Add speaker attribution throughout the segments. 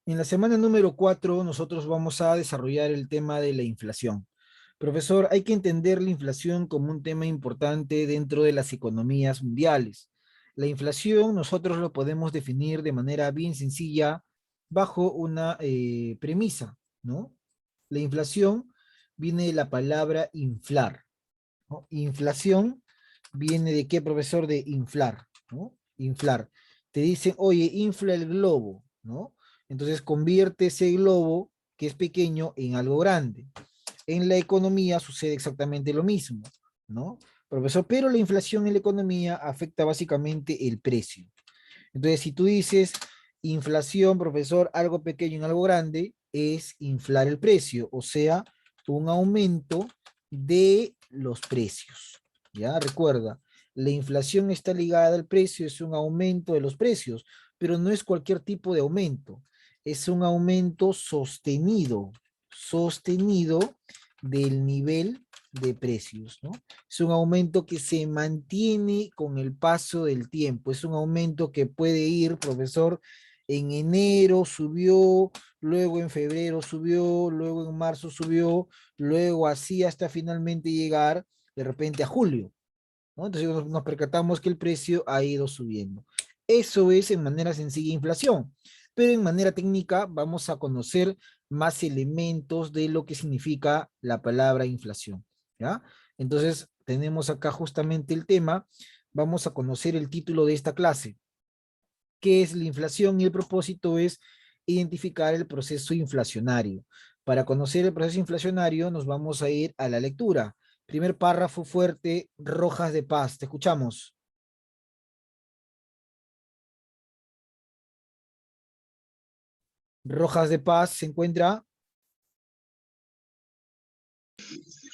Speaker 1: En la semana número 4 nosotros vamos a desarrollar el tema de la inflación. Profesor, hay que entender la inflación como un tema importante dentro de las economías mundiales. La inflación nosotros lo podemos definir de manera bien sencilla bajo una premisa, ¿no? La inflación viene de la palabra inflar, ¿no? Inflación viene de qué, profesor? De inflar, ¿no? Inflar. Te dicen, oye, infla el globo, ¿no? Entonces convierte ese globo que es pequeño en algo grande. En la economía sucede exactamente lo mismo, ¿no? Profesor, pero la inflación en la economía afecta básicamente el precio. Entonces, si tú dices inflación, profesor, algo pequeño en algo grande, es inflar el precio, o sea, un aumento de los precios. ¿Ya? Recuerda, la inflación está ligada al precio, es un aumento de los precios, pero no es cualquier tipo de aumento, es un aumento sostenido del nivel de precios, ¿no? Es un aumento que se mantiene con el paso del tiempo, es un aumento que puede ir, profesor, en enero subió, luego en febrero subió, luego en marzo subió, luego así hasta finalmente llegar de repente a julio, ¿no? Entonces nos percatamos que el precio ha ido subiendo. Eso es en manera sencilla inflación, pero en manera técnica vamos a conocer más elementos de lo que significa la palabra inflación, ¿ya? Entonces tenemos acá justamente el tema, vamos a conocer el título de esta clase, qué es la inflación y el propósito es identificar el proceso inflacionario. Para conocer el proceso inflacionario nos vamos a ir a la lectura. Primer párrafo fuerte, Rojas de Paz. Te escuchamos. Rojas de Paz se encuentra.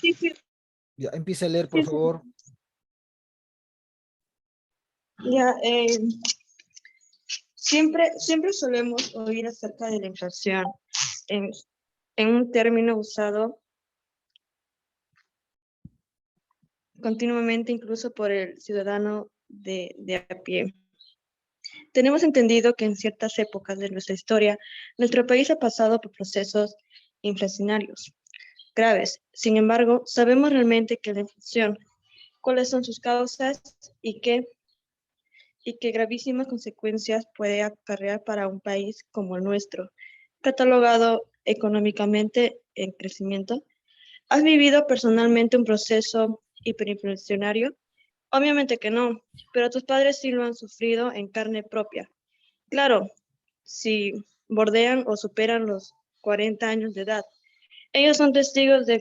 Speaker 2: Sí, sí,
Speaker 1: Ya, empieza a leer, por
Speaker 2: sí, sí.
Speaker 1: favor.
Speaker 2: Ya, siempre solemos oír acerca de la inflación en, en un término usado continuamente incluso por el ciudadano de a pie. Tenemos entendido que en ciertas épocas de nuestra historia, nuestro país ha pasado por procesos inflacionarios graves. Sin embargo, sabemos realmente que la inflación, cuáles son sus causas y qué gravísimas consecuencias puede acarrear para un país como el nuestro, catalogado económicamente en crecimiento. ¿Has vivido personalmente un proceso hiperinflacionario? Obviamente que no, pero tus padres sí lo han sufrido en carne propia. Claro, si bordean o superan los 40 años de edad. Ellos son testigos de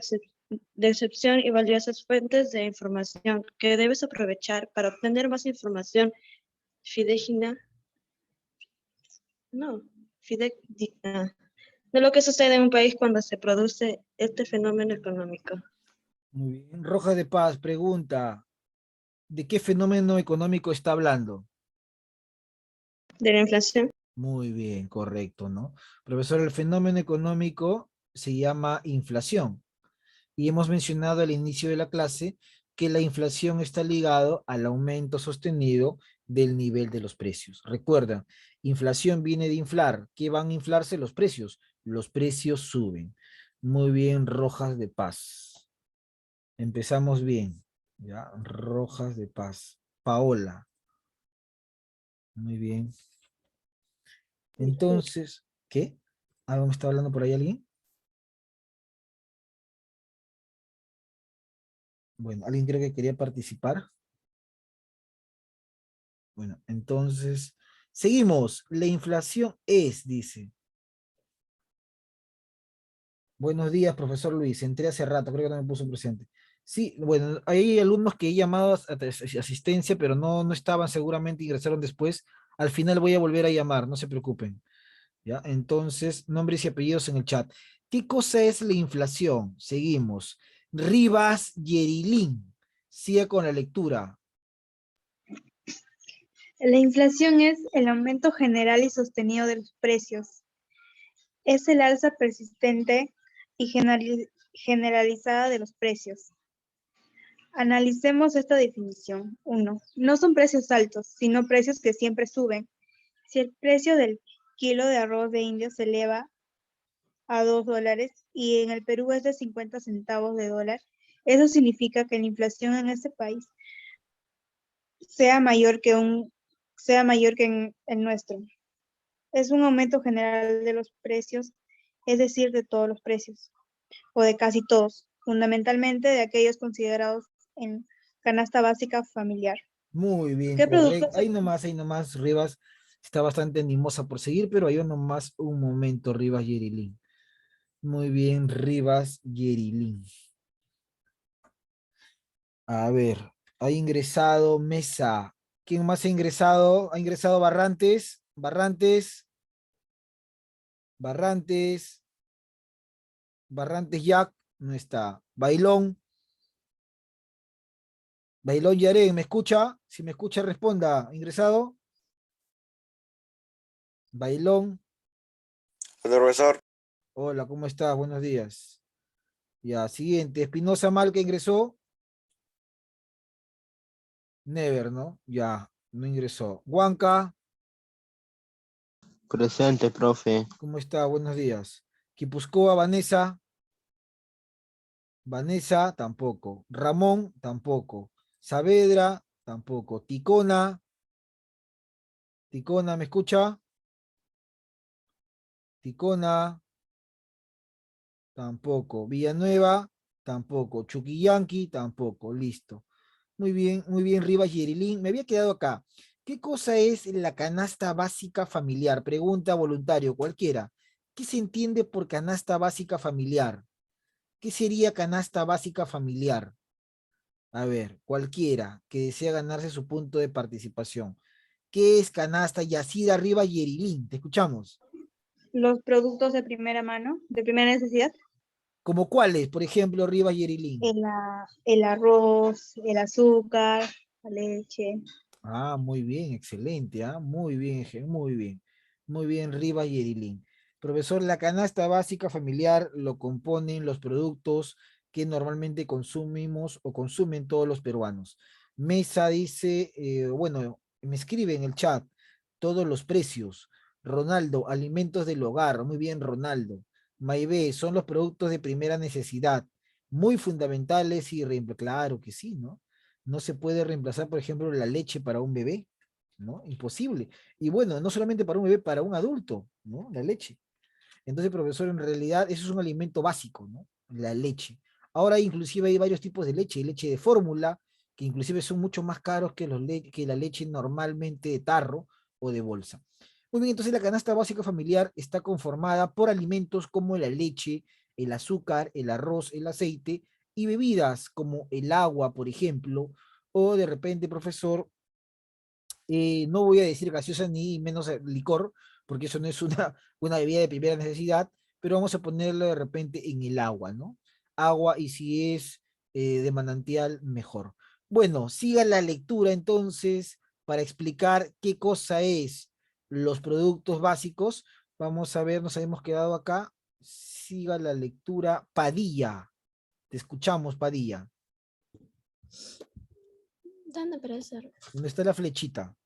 Speaker 2: excepción y valiosas fuentes de información que debes aprovechar para obtener más información fidedigna, no, fidedigna de lo que sucede en un país cuando se produce este fenómeno económico.
Speaker 1: Muy bien. Rojas de Paz pregunta, ¿de qué fenómeno económico está hablando?
Speaker 2: De la inflación.
Speaker 1: Muy bien, correcto, ¿no? Profesor, el fenómeno económico se llama inflación. Y hemos mencionado al inicio de la clase que la inflación está ligado al aumento sostenido del nivel de los precios. Recuerda, inflación viene de inflar. ¿Qué van a inflarse? Los precios. Los precios suben. Muy bien, Rojas de Paz. Empezamos bien. ¿Ya? Rojas de Paz. Paola. Muy bien. Entonces, ¿qué? ¿Algo me está hablando por ahí alguien? Bueno, ¿alguien cree que quería participar? Bueno, entonces, seguimos. La inflación es, dice. Buenos días, profesor Luis. Entré hace rato, creo que no me puso presente. Sí, bueno, hay alumnos que he llamado a asistencia, pero no estaban, seguramente ingresaron después. Al final voy a volver a llamar, no se preocupen. ¿Ya? Entonces, nombres y apellidos en el chat. ¿Qué cosa es la inflación? Seguimos. Rivas Yerilín. Siga con la lectura.
Speaker 3: La inflación es el aumento general y sostenido de los precios. Es el alza persistente y generalizada de los precios. Analicemos esta definición. 1. No son precios altos, sino precios que siempre suben. Si el precio del kilo de arroz de India se eleva a $2 y en el Perú es de 50 centavos de dólar, eso significa que la inflación en este país sea mayor que en el nuestro. Es un aumento general de los precios, es decir, de todos los precios, o de casi todos, fundamentalmente de aquellos considerados en canasta básica familiar.
Speaker 1: Muy bien,
Speaker 3: ¿Qué
Speaker 1: correcto.
Speaker 3: productos
Speaker 1: Ahí nomás, Rivas está bastante animosa por seguir, pero ahí nomás un momento, Rivas Yerilín. Muy bien, Rivas Yerilín. A ver, ha ingresado Mesa. ¿Quién más ha ingresado? Ha ingresado Barrantes, Barrantes, Jack, no está. Bailón Yarén, ¿me escucha? Si me escucha, responda. ¿Ingresado? Bailón.
Speaker 4: Hola, profesor.
Speaker 1: Hola, ¿cómo estás? Buenos días. Ya, siguiente. Espinosa Mal que ingresó. Never, ¿no? Ya, no ingresó. Huanca,
Speaker 5: Presente, profe.
Speaker 1: ¿cómo está? Buenos días. Quipuscoa, Vanessa, tampoco. Ramón, tampoco. Saavedra, tampoco. Ticona, ¿me escucha? Ticona, tampoco. Villanueva, tampoco. Chuquillanqui, tampoco. Listo. Muy bien, Rivas Yerilín. Me había quedado acá. ¿Qué cosa es la canasta básica familiar? Pregunta voluntario, cualquiera. ¿Qué se entiende por canasta básica familiar? ¿Qué sería canasta básica familiar? A ver, cualquiera que desea ganarse su punto de participación. ¿Qué es canasta? Yacida Rivas Yerilín. Te escuchamos.
Speaker 3: los productos de primera mano, de primera necesidad?
Speaker 1: ¿Como cuáles? Por ejemplo, Rivas Yerilín.
Speaker 3: El arroz, el azúcar, la leche.
Speaker 1: Ah, muy bien, excelente, muy bien, muy bien. Muy bien, Rivas y Erilín. Profesor, la canasta básica familiar lo componen los productos que normalmente consumimos o consumen todos los peruanos. Mesa dice, bueno, me escribe en el chat todos los precios. Ronaldo, alimentos del hogar. Muy bien, Ronaldo. Maibé, son los productos de primera necesidad, muy fundamentales y claro que sí, ¿no? No se puede reemplazar, por ejemplo, la leche para un bebé, ¿no? Imposible. Y bueno, no solamente para un bebé, para un adulto, ¿no? La leche. Entonces, profesor, en realidad eso es un alimento básico, ¿no? La leche. Ahora inclusive hay varios tipos de leche de fórmula, que inclusive son mucho más caros que, que la leche normalmente de tarro o de bolsa. Muy bien, entonces la canasta básica familiar está conformada por alimentos como la leche, el azúcar, el arroz, el aceite y bebidas como el agua, por ejemplo, o de repente, profesor, no voy a decir gaseosa ni menos licor, porque eso no es una bebida de primera necesidad, pero vamos a ponerlo de repente en el agua, ¿no? Agua y si es de manantial, mejor. Bueno, siga la lectura entonces para explicar qué cosa es los productos básicos. Vamos a ver, nos habíamos quedado acá. Siga la lectura. Padilla. Te escuchamos, Padilla.
Speaker 6: ¿Dónde profesor?
Speaker 1: ¿Dónde está la flechita?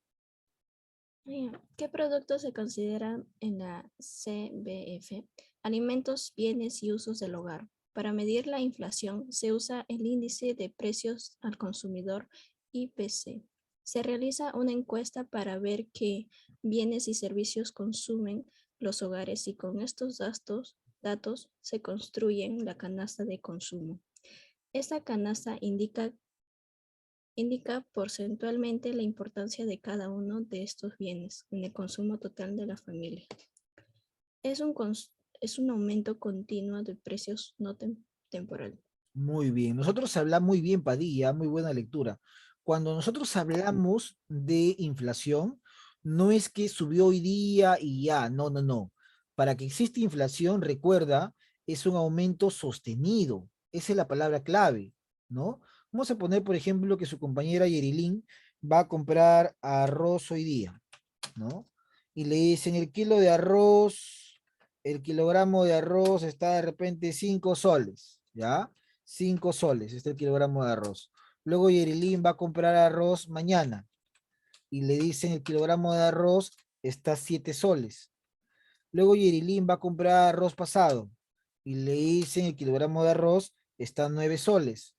Speaker 6: ¿Qué productos se consideran en la CBF? Alimentos, bienes y usos del hogar. Para medir la inflación se usa el índice de precios al consumidor IPC. Se realiza una encuesta para ver qué bienes y servicios consumen los hogares y con estos datos se construyen la canasta de consumo. Esta canasta indica porcentualmente la importancia de cada uno de estos bienes en el consumo total de la familia. Es un aumento continuo de precios no temporal.
Speaker 1: Muy bien. Nosotros hablamos muy bien, Padilla, muy buena lectura. Cuando nosotros hablamos de inflación, no es que subió hoy día y ya, no, no, no. Para que exista inflación, recuerda, es un aumento sostenido. Esa es la palabra clave, ¿no? Vamos a poner, por ejemplo, que su compañera Yerilín va a comprar arroz hoy día, ¿no? Y le dicen el kilogramo de arroz está de repente 5 soles, ¿ya? 5 soles, este es el kilogramo de arroz. Luego Yerilín va a comprar arroz mañana y le dicen el kilogramo de arroz está 7 soles. Luego Yerilín va a comprar arroz pasado y le dicen el kilogramo de arroz está 9 soles.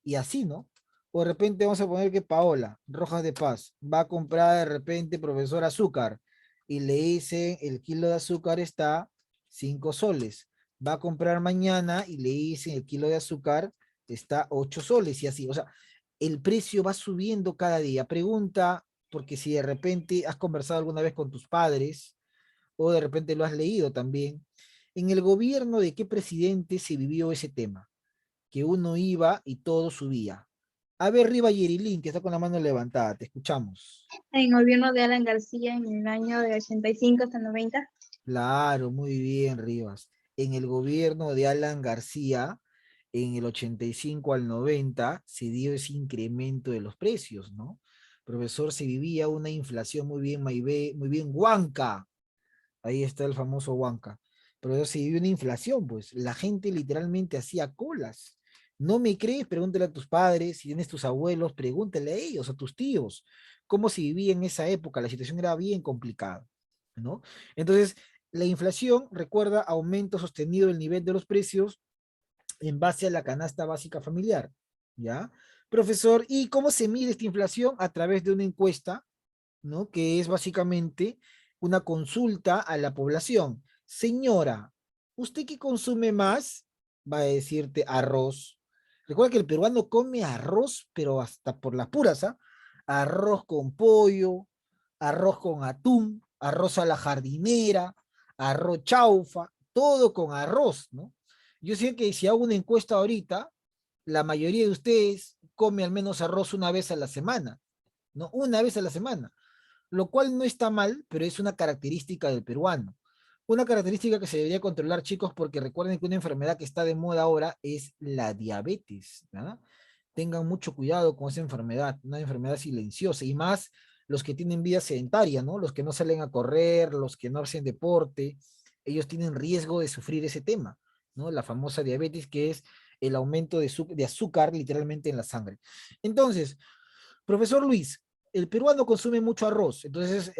Speaker 1: Y así, ¿no? O de repente vamos a poner que Paola, Rojas de Paz, va a comprar de repente profesor azúcar y le dice el kilo de azúcar está 5 soles. Va a comprar mañana y le dicen el kilo de azúcar está 8 soles y así. O sea, el precio va subiendo cada día. Pregunta, porque si de repente has conversado alguna vez con tus padres o de repente lo has leído también, ¿en el gobierno de qué presidente se vivió ese tema? Que uno iba y todo subía. A ver, Riva Yerilín, que está con la mano levantada, te escuchamos.
Speaker 3: En el gobierno de Alan García en el año de 85 hasta 90.
Speaker 1: Claro, muy bien, Rivas. En el gobierno de Alan García, en el 85 al 90, se dio ese incremento de los precios, ¿no? Profesor, se vivía una inflación muy bien, Huanca. Ahí está el famoso Huanca. Pero se vivió una inflación, pues. La gente literalmente hacía colas. ¿No me crees? Pregúntale a tus padres, si tienes tus abuelos, pregúntale a ellos, a tus tíos, cómo se vivía en esa época. La situación era bien complicada, ¿no? Entonces, la inflación, recuerda, aumento sostenido del nivel de los precios en base a la canasta básica familiar, ¿ya? Profesor, ¿y cómo se mide esta inflación? A través de una encuesta, ¿no? Que es básicamente una consulta a la población. Señora, ¿usted qué consume más? Va a decirte arroz. Recuerda que el peruano come arroz, pero hasta por las puras, ¿ah? Arroz con pollo, arroz con atún, arroz a la jardinera, arroz chaufa, todo con arroz, ¿no? Yo sé que si hago una encuesta ahorita, la mayoría de ustedes come al menos arroz una vez a la semana, ¿no? Una vez a la semana, lo cual no está mal, pero es una característica del peruano. Una característica que se debería controlar, chicos, porque recuerden que una enfermedad que está de moda ahora es la diabetes, ¿no? Tengan mucho cuidado con esa enfermedad, una enfermedad silenciosa, y más los que tienen vida sedentaria, ¿no? Los que no salen a correr, los que no hacen deporte, ellos tienen riesgo de sufrir ese tema, ¿no? La famosa diabetes, que es el aumento de azúcar literalmente en la sangre. Entonces, profesor Luis, el peruano consume mucho arroz, entonces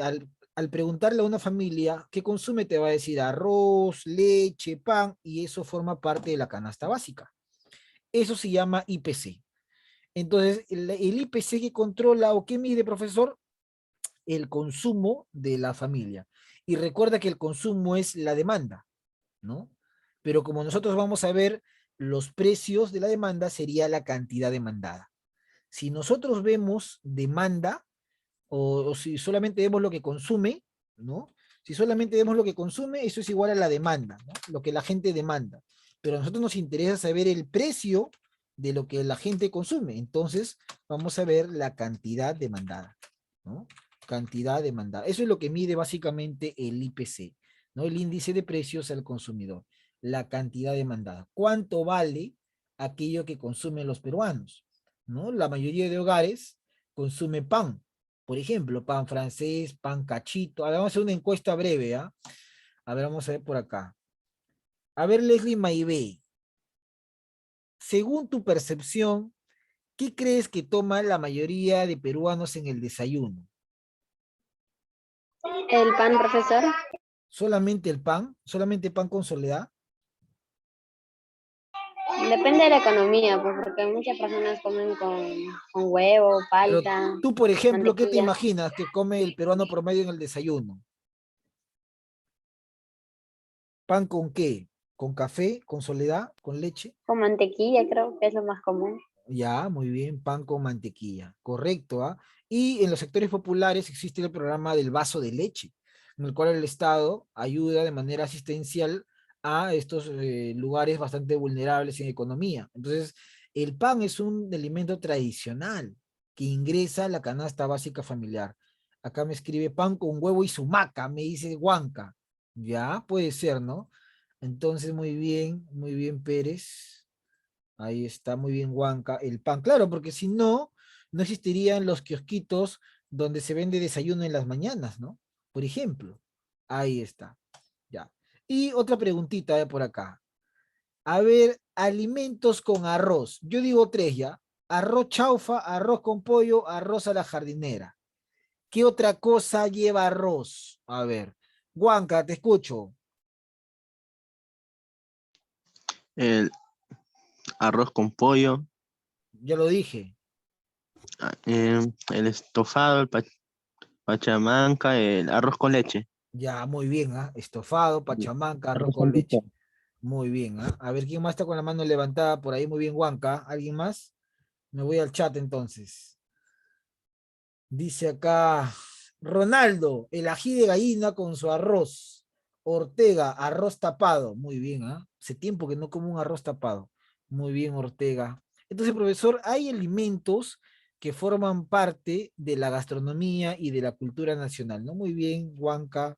Speaker 1: al preguntarle a una familia qué consume, te va a decir arroz, leche, pan, y eso forma parte de la canasta básica. Eso se llama IPC. Entonces, el IPC que controla o que mide, profesor, el consumo de la familia. Y recuerda que el consumo es la demanda, ¿no? Pero como nosotros vamos a ver, los precios de la demanda sería la cantidad demandada. Si nosotros vemos demanda, o si solamente vemos lo que consume, ¿no? Si solamente vemos lo que consume, eso es igual a la demanda, ¿no? Lo que la gente demanda. Pero a nosotros nos interesa saber el precio de lo que la gente consume. Entonces, vamos a ver la cantidad demandada, ¿no? Cantidad demandada. Eso es lo que mide básicamente el IPC, ¿no? El índice de precios al consumidor. La cantidad demandada. ¿Cuánto vale aquello que consumen los peruanos? ¿No? La mayoría de hogares consume pan, por ejemplo, pan francés, pan cachito. A ver, vamos a hacer una encuesta breve, ¿ah? A ver, vamos a ver por acá. A ver, Leslie Maibé, según tu percepción, ¿qué crees que toma la mayoría de peruanos en el desayuno?
Speaker 5: El pan, profesor.
Speaker 1: ¿Solamente el pan? ¿Solamente pan con soledad?
Speaker 5: Depende de la economía, pues, porque muchas personas comen con huevo,
Speaker 1: Pero
Speaker 5: palta,
Speaker 1: tú, por ejemplo, ¿qué te
Speaker 5: mantequilla.
Speaker 1: imaginas que come el peruano promedio en el desayuno? ¿Pan con qué? ¿Con café? ¿Con soledad? ¿Con leche?
Speaker 5: Con mantequilla, creo que es lo más común.
Speaker 1: Ya, muy bien, pan con mantequilla, correcto, ¿ah? Y en los sectores populares existe el programa del vaso de leche, en el cual el Estado ayuda de manera asistencial a estos lugares bastante vulnerables en economía. Entonces, el pan es un alimento tradicional que ingresa a la canasta básica familiar. Acá me escribe pan con huevo y sumaca, me dice Huanca. Ya, puede ser, ¿no? Entonces, muy bien, Pérez. Ahí está, muy bien, Huanca. El pan, claro, porque si no, no existirían los kiosquitos donde se vende desayuno en las mañanas, ¿no? Por ejemplo. Ahí está. Ya. Y otra preguntita por acá. A ver, alimentos con arroz. Yo digo tres ya. Arroz chaufa, arroz con pollo, arroz a la jardinera. ¿Qué otra cosa lleva arroz? A ver, Huanca, te escucho.
Speaker 7: El arroz con pollo,
Speaker 1: Ya lo dije.
Speaker 7: el estofado, pachamanca, el arroz con leche.
Speaker 1: Ya, muy bien, ¿ah? Estofado, pachamanca, arroz
Speaker 7: Arroz
Speaker 1: con
Speaker 7: con
Speaker 1: leche.
Speaker 7: leche.
Speaker 1: Muy bien, ¿ah? A ver, ¿quién más está con la mano levantada por ahí? Muy bien, Huanca. ¿Alguien más? Me voy al chat entonces. Dice acá, Ronaldo, el ají de gallina con su arroz. Ortega, arroz tapado. Muy bien, ¿ah? Hace tiempo que no como un arroz tapado. Muy bien, Ortega. Entonces, profesor, hay alimentos que forman parte de la gastronomía y de la cultura nacional, ¿no? Muy bien, Huanca.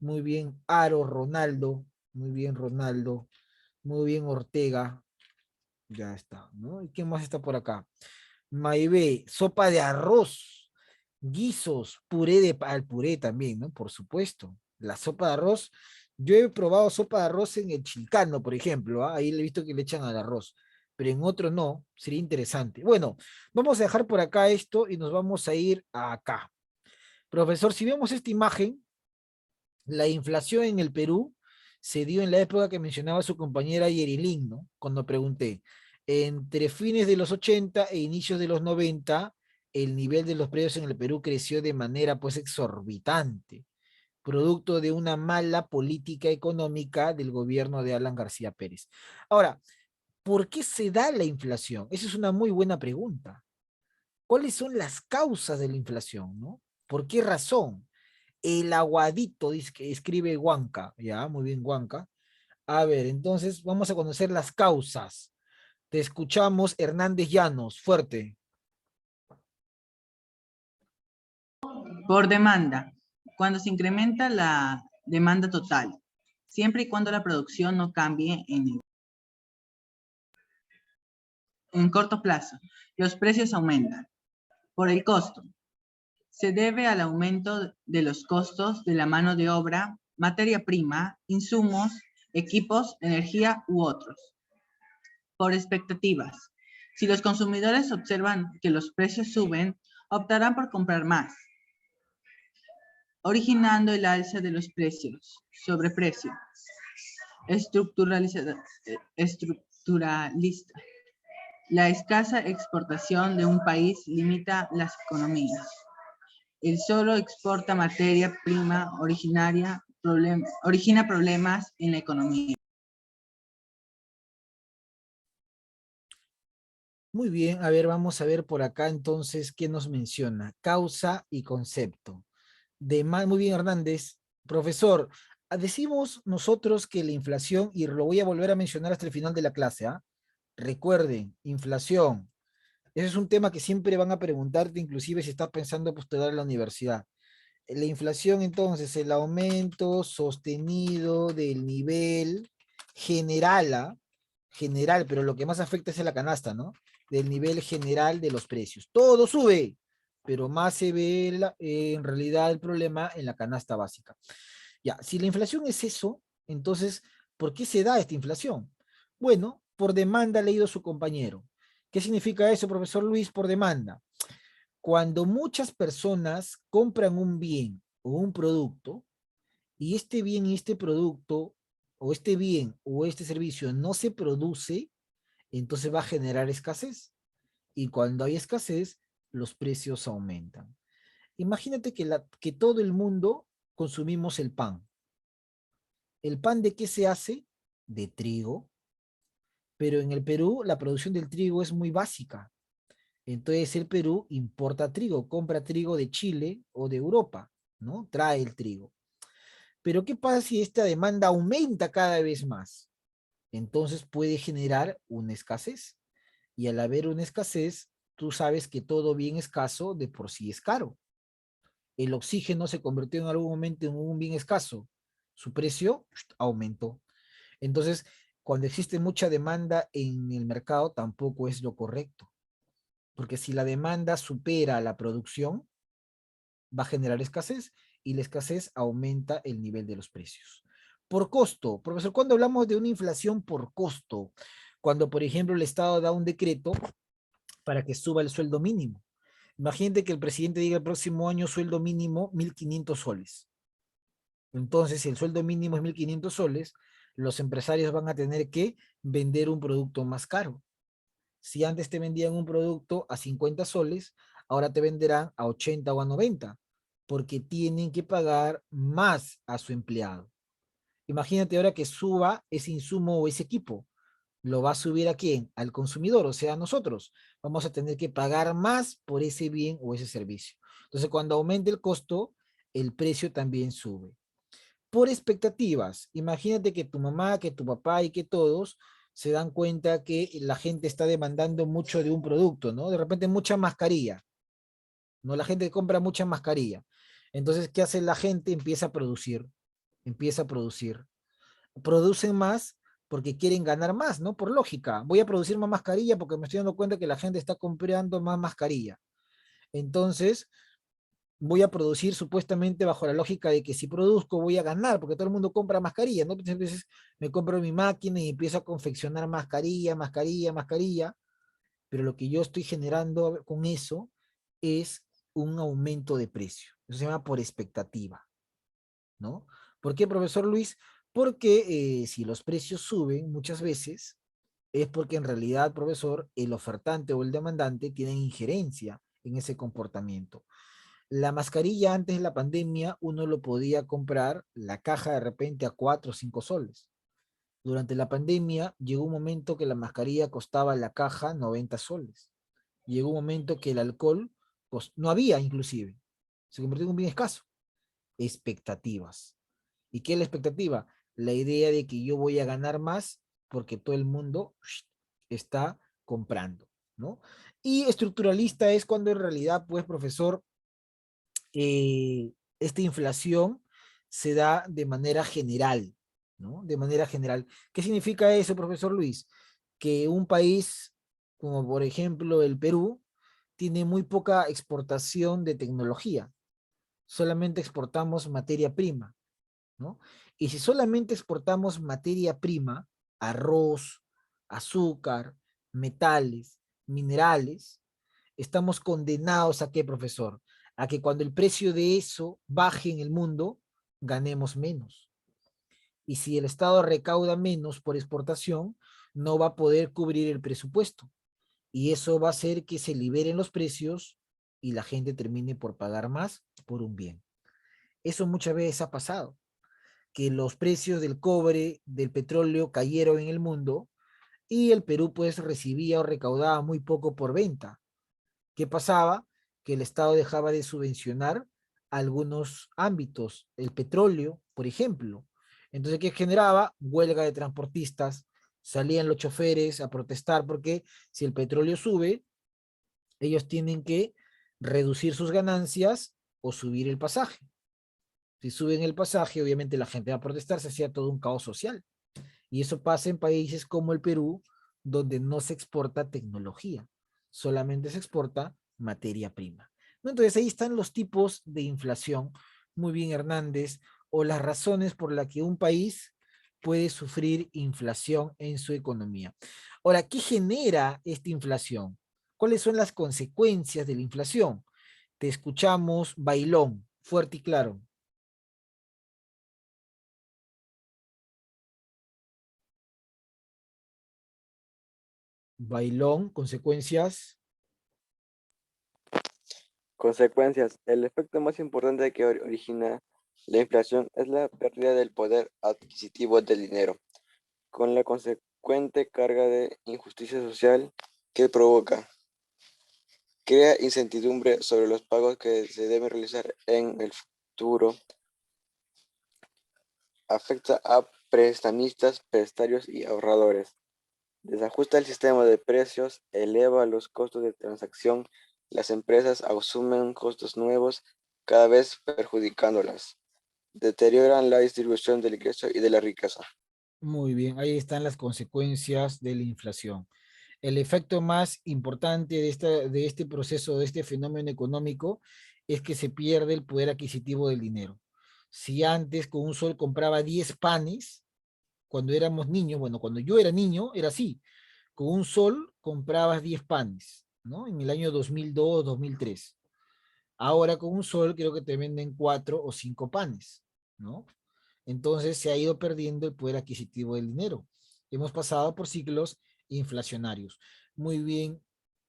Speaker 1: Muy bien, Aro, Ronaldo. Muy bien, Ronaldo. Muy bien, Ortega. Ya está, ¿no? ¿Y quién más está por acá? Maibé, sopa de arroz, guisos, al puré también, ¿no? Por supuesto. La sopa de arroz, yo he probado sopa de arroz en el Chilcano, por ejemplo, ¿ah? Ahí le he visto que le echan al arroz, pero en otro no, sería interesante. Bueno, vamos a dejar por acá esto y nos vamos a ir a acá. Profesor, si vemos esta imagen, la inflación en el Perú se dio en la época que mencionaba su compañera Yerilyn, ¿no? Cuando pregunté, entre fines de los 80 e inicios de los 90, el nivel de los precios en el Perú creció de manera pues exorbitante, producto de una mala política económica del gobierno de Alan García Pérez. Ahora, ¿por qué se da la inflación? Esa es una muy buena pregunta. ¿Cuáles son las causas de la inflación, no? ¿Por qué razón? El aguadito, dice que escribe Huanca, ya, muy bien, Huanca. A ver, entonces vamos a conocer las causas. Te escuchamos, Hernández Llanos, fuerte.
Speaker 8: Por demanda, cuando se incrementa la demanda total, siempre y cuando la producción no cambie en corto plazo, los precios aumentan. Por el costo, se debe al aumento de los costos de la mano de obra, materia prima, insumos, equipos, energía u otros. Por expectativas, si los consumidores observan que los precios suben, optarán por comprar más, originando el alza de los precios, sobreprecio, estructuralista. La escasa exportación de un país limita las economías. El solo exporta materia prima origina problemas en la economía.
Speaker 1: Muy bien, a ver, vamos a ver por acá entonces qué nos menciona. Causa y concepto. Muy bien, Hernández. Profesor, decimos nosotros que la inflación, y lo voy a volver a mencionar hasta el final de la clase, ¿ah? Recuerden, inflación. Ese es un tema que siempre van a preguntarte, inclusive si estás pensando postular a la universidad. La inflación, entonces, el aumento sostenido del nivel general, ¿ah? General, pero lo que más afecta es la canasta, ¿no? Del nivel general de los precios. Todo sube, pero más se ve en realidad el problema en la canasta básica. Ya, si la inflación es eso, entonces, ¿por qué se da esta inflación? Bueno, por demanda ha leído su compañero. ¿Qué significa eso, profesor Luis? Por demanda. Cuando muchas personas compran un bien o un producto, y este bien y este producto, o este bien o este servicio no se produce, entonces va a generar escasez. Y cuando hay escasez, los precios aumentan. Imagínate que todo el mundo consumimos el pan. ¿El pan de qué se hace? De trigo. Pero en el Perú la producción del trigo es muy básica. Entonces el Perú importa trigo, compra trigo de Chile o de Europa, ¿no? Trae el trigo. Pero ¿qué pasa si esta demanda aumenta cada vez más? Entonces puede generar una escasez. Y al haber una escasez, tú sabes que todo bien escaso de por sí es caro. El oxígeno se convirtió en algún momento en un bien escaso. Su precio aumentó. Entonces, cuando existe mucha demanda en el mercado, tampoco es lo correcto. Porque si la demanda supera la producción, va a generar escasez y la escasez aumenta el nivel de los precios. Por costo, profesor, cuando hablamos de una inflación por costo, cuando por ejemplo el Estado da un decreto para que suba el sueldo mínimo. Imagínate que el presidente diga el próximo año sueldo mínimo 1.500 soles. Entonces, si el sueldo mínimo es 1.500 soles, los empresarios van a tener que vender un producto más caro. Si antes te vendían un producto a 50 soles, ahora te venderán a 80 o a 90, porque tienen que pagar más a su empleado. Imagínate ahora que suba ese insumo o ese equipo. ¿Lo va a subir a quién? Al consumidor, o sea, a nosotros. Vamos a tener que pagar más por ese bien o ese servicio. Entonces, cuando aumente el costo, el precio también sube. Por expectativas, imagínate que tu mamá, que tu papá y que todos se dan cuenta que la gente está demandando mucho de un producto, ¿no? De repente mucha mascarilla, ¿no? La gente compra mucha mascarilla. Entonces, ¿qué hace la gente? Empieza a producir. Producen más porque quieren ganar más, ¿no? Por lógica. Voy a producir más mascarilla porque me estoy dando cuenta que la gente está comprando más mascarilla. Entonces, voy a producir supuestamente bajo la lógica de que si produzco voy a ganar, porque todo el mundo compra mascarilla, ¿no? Entonces me compro mi máquina y empiezo a confeccionar mascarilla, mascarilla, mascarilla, pero lo que yo estoy generando con eso es un aumento de precio. Eso se llama por expectativa, ¿no? ¿Por qué, profesor Luis? Porque si los precios suben muchas veces, es porque en realidad, profesor, el ofertante o el demandante tienen injerencia en ese comportamiento. La mascarilla antes de la pandemia uno lo podía comprar la caja de repente a 4 o 5 soles. Durante la pandemia llegó un momento que la mascarilla costaba la caja 90 soles. Llegó un momento que el alcohol no había inclusive. Se convirtió en un bien escaso. Expectativas. ¿Y qué es la expectativa? La idea de que yo voy a ganar más porque todo el mundo está comprando, ¿no? Y estructuralista es cuando en realidad, pues, profesor, esta inflación se da de manera general, ¿no? De manera general. ¿Qué significa eso, profesor Luis? Que un país como por ejemplo el Perú tiene muy poca exportación de tecnología, solamente exportamos materia prima, ¿no? Y si solamente exportamos materia prima, arroz, azúcar, metales, minerales, estamos condenados a qué, profesor? A que cuando el precio de eso baje en el mundo, ganemos menos. Y si el Estado recauda menos por exportación, no va a poder cubrir el presupuesto. Y eso va a hacer que se liberen los precios y la gente termine por pagar más por un bien. Eso muchas veces ha pasado, que los precios del cobre, del petróleo cayeron en el mundo y el Perú pues recibía o recaudaba muy poco por venta. ¿Qué pasaba? Que el Estado dejaba de subvencionar algunos ámbitos, el petróleo, por ejemplo. Entonces, ¿qué generaba? Huelga de transportistas, salían los choferes a protestar porque si el petróleo sube, ellos tienen que reducir sus ganancias o subir el pasaje. Si suben el pasaje, obviamente la gente va a protestar, se hacía todo un caos social. Y eso pasa en países como el Perú, donde no se exporta tecnología, solamente se exporta materia prima. ¿No? Entonces ahí están los tipos de inflación, muy bien Hernández, o las razones por las que un país puede sufrir inflación en su economía. Ahora, ¿qué genera esta inflación? ¿Cuáles son las consecuencias de la inflación? Te escuchamos, Bailón, fuerte y claro. Bailón, consecuencias.
Speaker 4: Consecuencias. El efecto más importante que origina la inflación es la pérdida del poder adquisitivo del dinero, con la consecuente carga de injusticia social que provoca. Crea incertidumbre sobre los pagos que se deben realizar en el futuro. Afecta a prestamistas, prestatarios y ahorradores. Desajusta el sistema de precios, eleva los costos de transacción, las empresas asumen costos nuevos, cada vez perjudicándolas. Deterioran la distribución del ingreso y de la riqueza.
Speaker 1: Muy bien, ahí están las consecuencias de la inflación. El efecto más importante de este proceso, de este fenómeno económico, es que se pierde el poder adquisitivo del dinero. Si antes con un sol compraba 10 panes, cuando éramos niños, bueno, cuando yo era niño, era así. Con un sol comprabas 10 panes, ¿no? En el año 2002, 2003. Ahora con un sol creo que te venden 4 o 5 panes, ¿no? Entonces se ha ido perdiendo el poder adquisitivo del dinero. Hemos pasado por ciclos inflacionarios. Muy bien,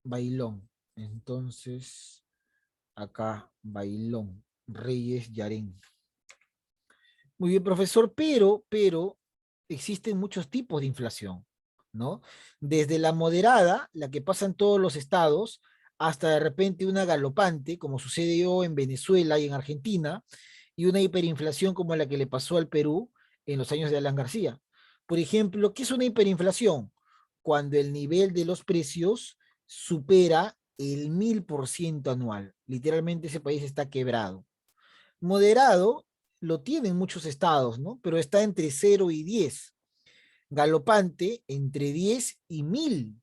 Speaker 1: Bailón. Entonces, acá, Bailón, Reyes, Yarén. Muy bien, profesor, pero existen muchos tipos de inflación, ¿no? Desde la moderada, la que pasa en todos los estados, hasta de repente una galopante, como sucedió en Venezuela y en Argentina, y una hiperinflación como la que le pasó al Perú en los años de Alan García. Por ejemplo, ¿qué es una hiperinflación? Cuando el nivel de los precios supera el 1000% anual. Literalmente ese país está quebrado. Moderado lo tienen muchos estados, ¿no? Pero está entre 0 y 10. Galopante entre 10 y 1000.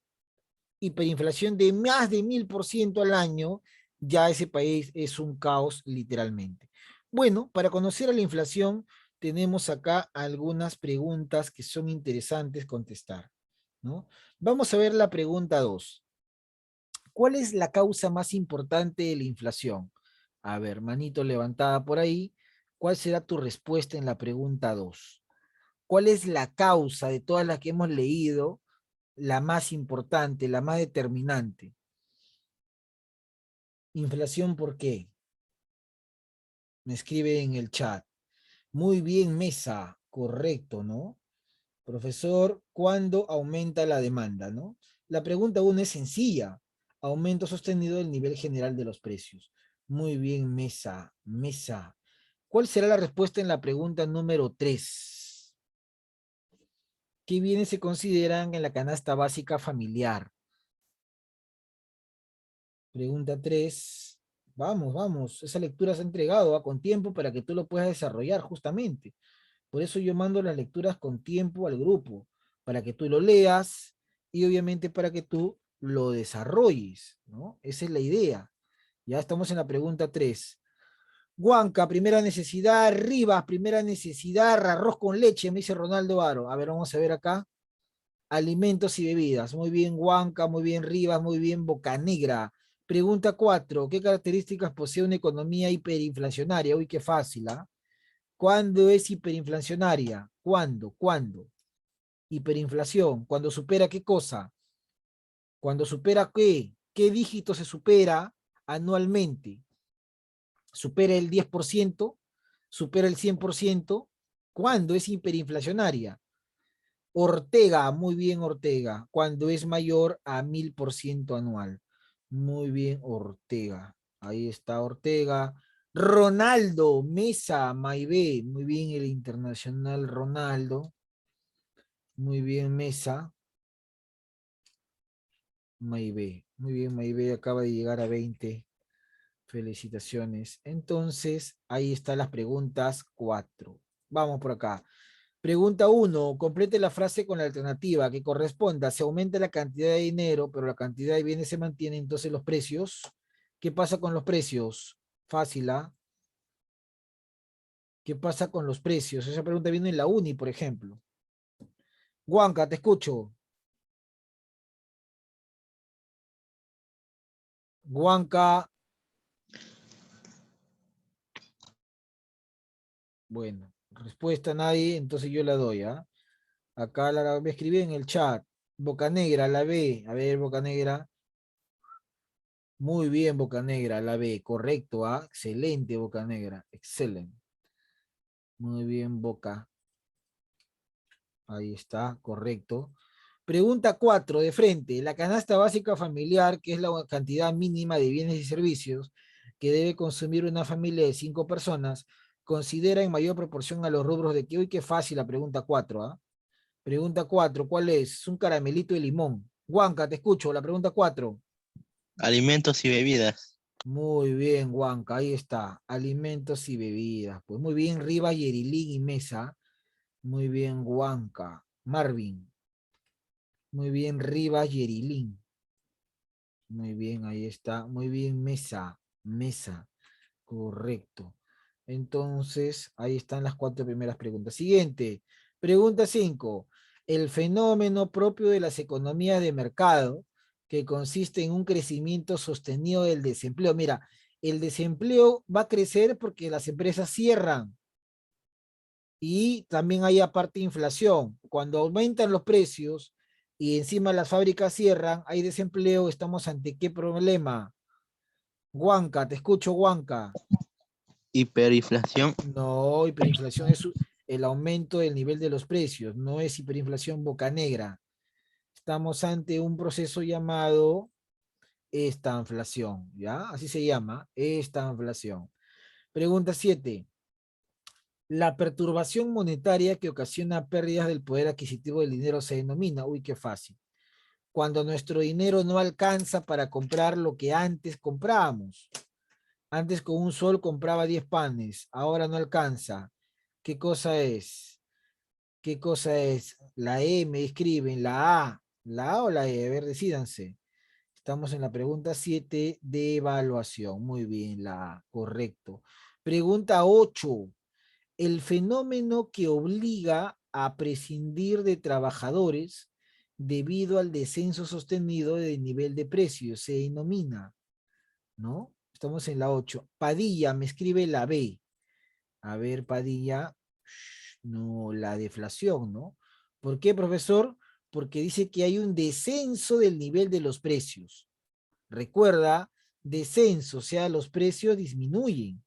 Speaker 1: Hiperinflación de más de 1000% al año, ya ese país es un caos literalmente. Bueno, para conocer a la inflación, tenemos acá algunas preguntas que son interesantes contestar, ¿no? Vamos a ver la pregunta 2. ¿Cuál es la causa más importante de la inflación? A ver, manito levantada por ahí. ¿Cuál será tu respuesta en la pregunta 2? ¿Cuál es la causa de todas las que hemos leído, la más importante, la más determinante? Inflación, ¿por qué? Me escribe en el chat. Muy bien, Mesa. Correcto, ¿no? Profesor, ¿cuándo aumenta la demanda, no? La pregunta 1 es sencilla. Aumento sostenido del nivel general de los precios. Muy bien, Mesa. Mesa. ¿Cuál será la respuesta en la pregunta número 3? ¿Qué bienes se consideran en la canasta básica familiar? Pregunta 3. Vamos, vamos. Esa lectura se ha entregado con tiempo para que tú lo puedas desarrollar justamente. Por eso yo mando las lecturas con tiempo al grupo, para que tú lo leas y obviamente para que tú lo desarrolles, ¿no? Esa es la idea. Ya estamos en la pregunta 3. Huanca, primera necesidad. Rivas, primera necesidad. Arroz con leche, me dice Ronaldo Aro. A ver, vamos a ver acá. Alimentos y bebidas. Muy bien, Huanca, muy bien, Rivas, muy bien, Bocanegra. Pregunta 4. ¿Qué características posee una economía hiperinflacionaria? Uy, qué fácil, ¿ah? ¿Cuándo es hiperinflacionaria? ¿Cuándo? ¿Cuándo? Hiperinflación. ¿Cuándo supera qué cosa? ¿Cuándo supera qué? ¿Qué dígito se supera anualmente? ¿Supera el 10%? ¿Supera el 100%? ¿Cuándo es hiperinflacionaria? Ortega, muy bien Ortega, cuando es mayor a 1000% anual. Muy bien Ortega. Ahí está Ortega. Ronaldo, Mesa, Maibé, muy bien el internacional Ronaldo. Muy bien Mesa. Maibé, muy bien Maibé, acaba de llegar a 20. Felicitaciones. Entonces, ahí están las preguntas 4. Vamos por acá. Pregunta 1. Complete la frase con la alternativa que corresponda. Se aumenta la cantidad de dinero, pero la cantidad de bienes se mantiene, entonces los precios. ¿Qué pasa con los precios? Fácil, ¿ah? ¿Qué pasa con los precios? Esa pregunta viene en la uni, por ejemplo. Huanca, te escucho. Huanca. Bueno, respuesta nadie, entonces yo la doy, ¿ah? Acá me escribí en el chat. Bocanegra, la B. A ver, Bocanegra. Muy bien, Bocanegra, la B. Correcto, ¿ah? Excelente, Bocanegra. Excelente. Muy bien, Boca. Ahí está, correcto. Pregunta 4, de frente. La canasta básica familiar, que es la cantidad mínima de bienes y servicios que debe consumir una familia de 5 personas, considera en mayor proporción a los rubros de que hoy qué fácil la pregunta 4, ¿ah? Pregunta 4, ¿cuál es? Es un caramelito de limón. Huanca, te escucho, la pregunta 4.
Speaker 7: Alimentos y bebidas.
Speaker 1: Muy bien, Huanca, ahí está. Alimentos y bebidas. Pues muy bien, Rivas, Yerilín y Mesa. Muy bien, Huanca. Marvin. Muy bien, Rivas, Yerilín. Muy bien, ahí está. Muy bien, Mesa. Mesa. Correcto. Entonces, ahí están las 4 primeras preguntas. Siguiente. Pregunta 5. El fenómeno propio de las economías de mercado, que consiste en un crecimiento sostenido del desempleo. Mira, el desempleo va a crecer porque las empresas cierran. Y también hay aparte inflación. Cuando aumentan los precios y encima las fábricas cierran, hay desempleo, ¿estamos ante qué problema? Huanca, te escucho, Huanca.
Speaker 7: Hiperinflación.
Speaker 1: No, hiperinflación es el aumento del nivel de los precios, no es hiperinflación boca negra. Estamos ante un proceso llamado estanflación, ¿ya? Así se llama, estanflación. Pregunta 7. La perturbación monetaria que ocasiona pérdidas del poder adquisitivo del dinero se denomina, uy, qué fácil, cuando nuestro dinero no alcanza para comprar lo que antes comprábamos. Antes con un sol compraba 10 panes, ahora no alcanza. ¿Qué cosa es? ¿Qué cosa es? La E me escriben, la A o la E, a ver, decídanse. Estamos en la pregunta 7 de evaluación. Muy bien, la A, correcto. Pregunta 8. El fenómeno que obliga a prescindir de trabajadores debido al descenso sostenido del nivel de precios se denomina, ¿no? Estamos en la 8. Padilla me escribe la B. A ver, Padilla, no, la deflación, ¿no? ¿Por qué, profesor? Porque dice que hay un descenso del nivel de los precios. Recuerda, descenso, o sea, los precios disminuyen.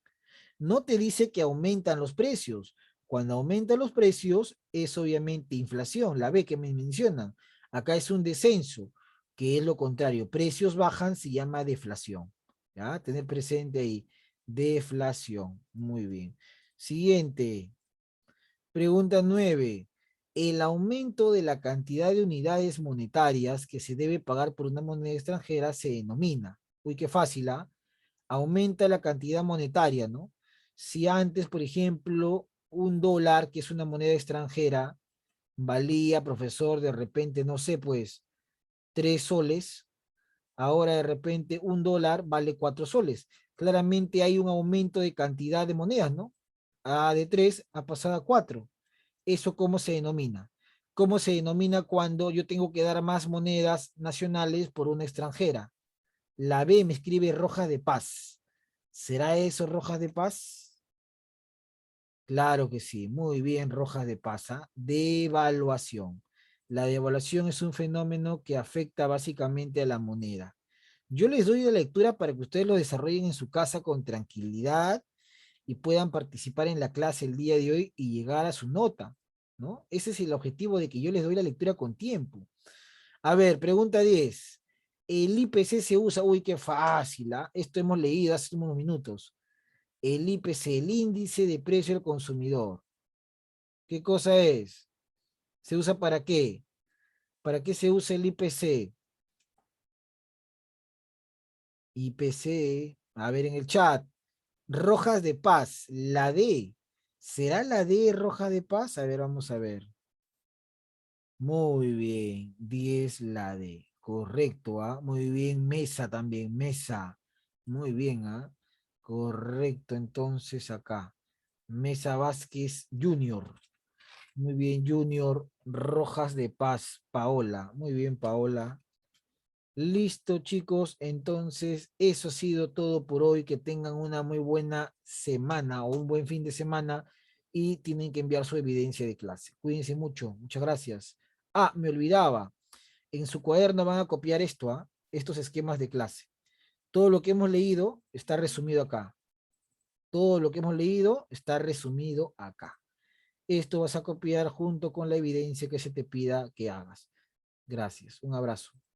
Speaker 1: No te dice que aumentan los precios. Cuando aumentan los precios es obviamente inflación, la B que me mencionan. Acá es un descenso, que es lo contrario. Precios bajan, se llama deflación. ¿Ya? Tener presente ahí. Deflación. Muy bien. Siguiente. Pregunta 9. El aumento de la cantidad de unidades monetarias que se debe pagar por una moneda extranjera se denomina. Uy, qué fácil, ¿ah? Aumenta la cantidad monetaria, ¿no? Si antes, por ejemplo, un dólar, que es una moneda extranjera, valía, profesor, de repente, no sé, pues, 3 soles, ahora de repente un dólar vale 4 soles. Claramente hay un aumento de cantidad de monedas, ¿no? De 3 ha pasado a 4. ¿Eso cómo se denomina? ¿Cómo se denomina cuando yo tengo que dar más monedas nacionales por una extranjera? La B me escribe Rojas de Paz. ¿Será eso Rojas de Paz? Claro que sí, muy bien, Rojas de Paz. ¿Ah? Devaluación. La devaluación es un fenómeno que afecta básicamente a la moneda. Yo les doy la lectura para que ustedes lo desarrollen en su casa con tranquilidad y puedan participar en la clase el día de hoy y llegar a su nota, ¿no? Ese es el objetivo de que yo les doy la lectura con tiempo. A ver, pregunta 10. El IPC se usa, uy, qué fácil, ¿ah? Esto hemos leído hace unos minutos. El IPC, el índice de precio del consumidor. ¿Qué cosa es? ¿Se usa para qué? ¿Para qué se usa el IPC? IPC, a ver en el chat. Rojas de Paz, la D. ¿Será la D Roja de Paz? A ver, vamos a ver. Muy bien, 10 la D. Correcto, ¿ah? Muy bien, Mesa también, Mesa. Muy bien, ¿ah? Correcto, entonces acá. Mesa Vázquez Junior. Muy bien, Junior. Rojas de Paz, Paola. Muy bien, Paola. Listo, chicos. Entonces, eso ha sido todo por hoy. Que tengan una muy buena semana o un buen fin de semana y tienen que enviar su evidencia de clase. Cuídense mucho. Muchas gracias. Me olvidaba. En su cuaderno van a copiar esto, ¿ah? Estos esquemas de clase. Todo lo que hemos leído está resumido acá. Todo lo que hemos leído está resumido acá. Esto vas a copiar junto con la evidencia que se te pida que hagas. Gracias. Un abrazo.